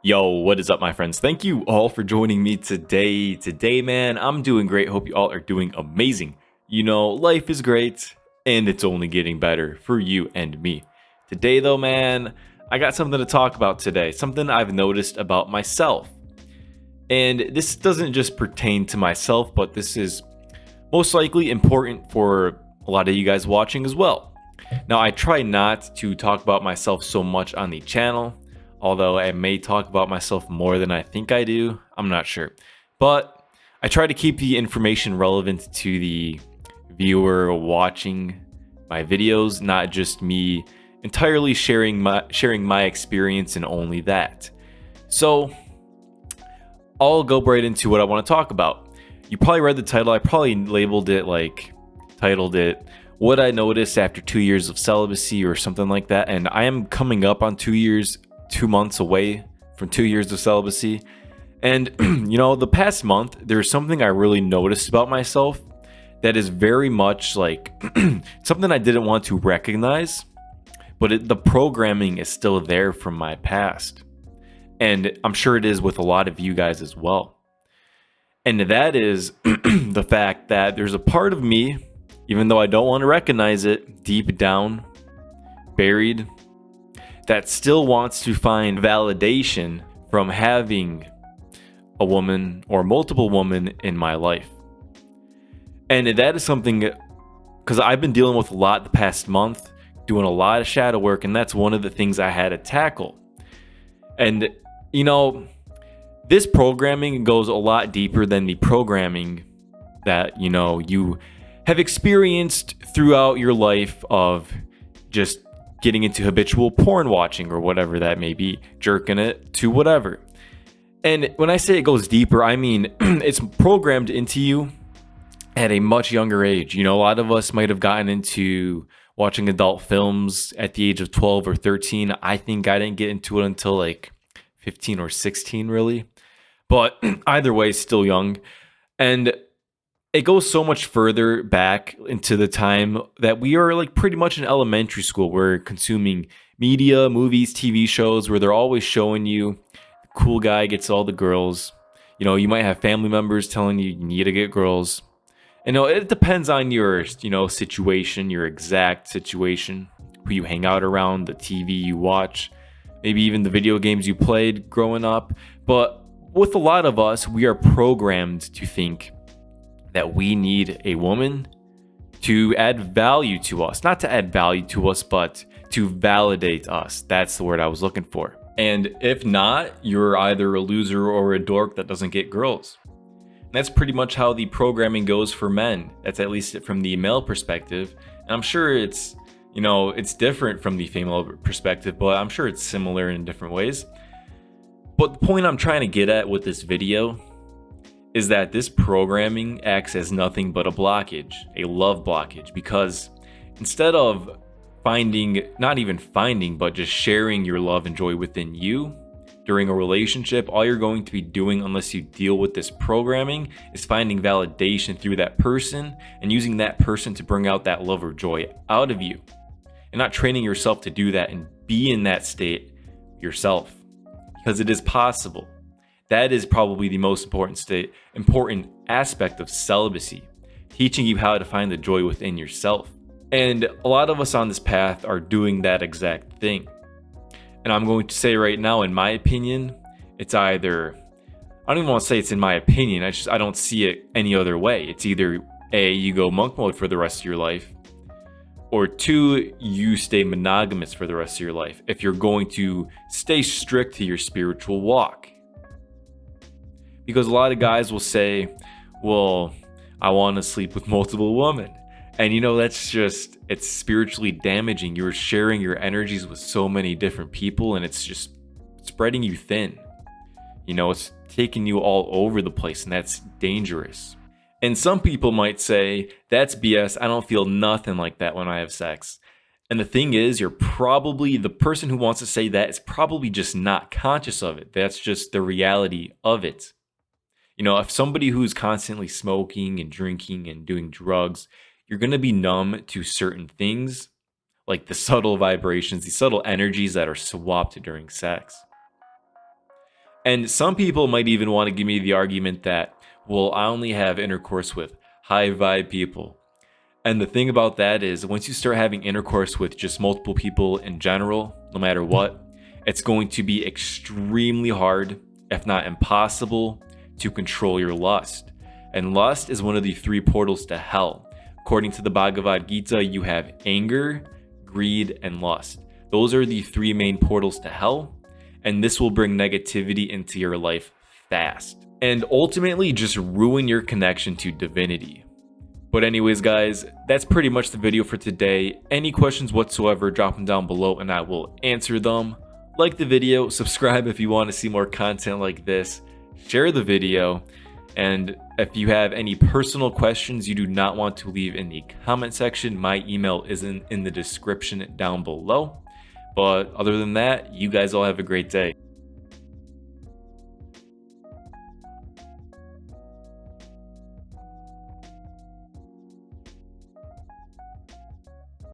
Yo, what is up, my friends? Thank you all for joining me today. Today, man, I'm doing great. Hope you all are doing amazing. Life is great and it's only getting better for you and me. Today, though, man, I got something to talk about today, something I've noticed about myself. And this doesn't just pertain to myself, but this is most likely important for a lot of you guys watching as well. Now, I try not to talk about myself so much on the channel, although I may talk about myself more than I think I do. I'm not sure. But I try to keep the information relevant to the viewer watching my videos, not just me entirely sharing my experience and only that. So, I'll go right into what I want to talk about. You probably read the title. I probably titled it What I Noticed After 2 Years of Celibacy or something like that. And I am coming up on 2 years, 2 months away from 2 years of celibacy. And, the past month, there's something I really noticed about myself that is very much like something I didn't want to recognize, but the programming is still there from my past. And I'm sure it is with a lot of you guys as well. And that is the fact that there's a part of me, even though I don't want to recognize it, deep down, buried, that still wants to find validation from having a woman or multiple women in my life. And that is something, because I've been dealing with a lot the past month, doing a lot of shadow work, and that's one of the things I had to tackle. And this programming goes a lot deeper than the programming that, you have experienced throughout your life of just getting into habitual porn watching or whatever that may be, jerking it to whatever. And when I say it goes deeper, I mean it's programmed into you at a much younger age. A lot of us might have gotten into watching adult films at the age of 12 or 13. I think I didn't get into it until like 15 or 16, really. But either way, still young. And it goes so much further back into the time that we are like pretty much in elementary school. We're consuming media, movies, TV shows where they're always showing you the cool guy gets all the girls. You might have family members telling you need to get girls. It depends on your, situation, your exact situation, who you hang out around, the TV you watch, maybe even the video games you played growing up. But with a lot of us, we are programmed to think that we need a woman to add value to us. Not to add value to us, but to validate us. That's the word I was looking for. And if not, you're either a loser or a dork that doesn't get girls. And that's pretty much how the programming goes for men. That's at least from the male perspective. And I'm sure it's different from the female perspective, but I'm sure it's similar in different ways. But the point I'm trying to get at with this video is that this programming acts as nothing but a blockage, a love blockage, because instead of but just sharing your love and joy within you during a relationship, all you're going to be doing, unless you deal with this programming, is finding validation through that person and using that person to bring out that love or joy out of you, and not training yourself to do that and be in that state yourself, because it is possible. That is probably the most important aspect of celibacy, teaching you how to find the joy within yourself. And a lot of us on this path are doing that exact thing. And I'm going to say right now, in my opinion, it's either, I don't even want to say it's in my opinion, I don't see it any other way. It's either A, you go monk mode for the rest of your life, or 2, you stay monogamous for the rest of your life if you're going to stay strict to your spiritual walk. Because a lot of guys will say, well, I want to sleep with multiple women. And it's spiritually damaging. You're sharing your energies with so many different people, and it's just spreading you thin. It's taking you all over the place, and that's dangerous. And some people might say, that's BS. I don't feel nothing like that when I have sex. And the thing is, the person who wants to say that is probably just not conscious of it. That's just the reality of it. If somebody who's constantly smoking and drinking and doing drugs, you're going to be numb to certain things, like the subtle vibrations, the subtle energies that are swapped during sex. And some people might even want to give me the argument that, well, I only have intercourse with high vibe people. And the thing about that is, once you start having intercourse with just multiple people in general, no matter what, it's going to be extremely hard, if not impossible, to control your lust. And lust is one of the three portals to hell. According to the Bhagavad Gita, you have anger, greed, and lust. Those are the three main portals to hell, and this will bring negativity into your life fast. And ultimately just ruin your connection to divinity. But anyways, guys, that's pretty much the video for today. Any questions whatsoever, drop them down below and I will answer them. Like the video, subscribe if you want to see more content like this, share the video, and if you have any personal questions you do not want to leave in the comment section, my email is in the description down below. But other than that, you guys all have a great day.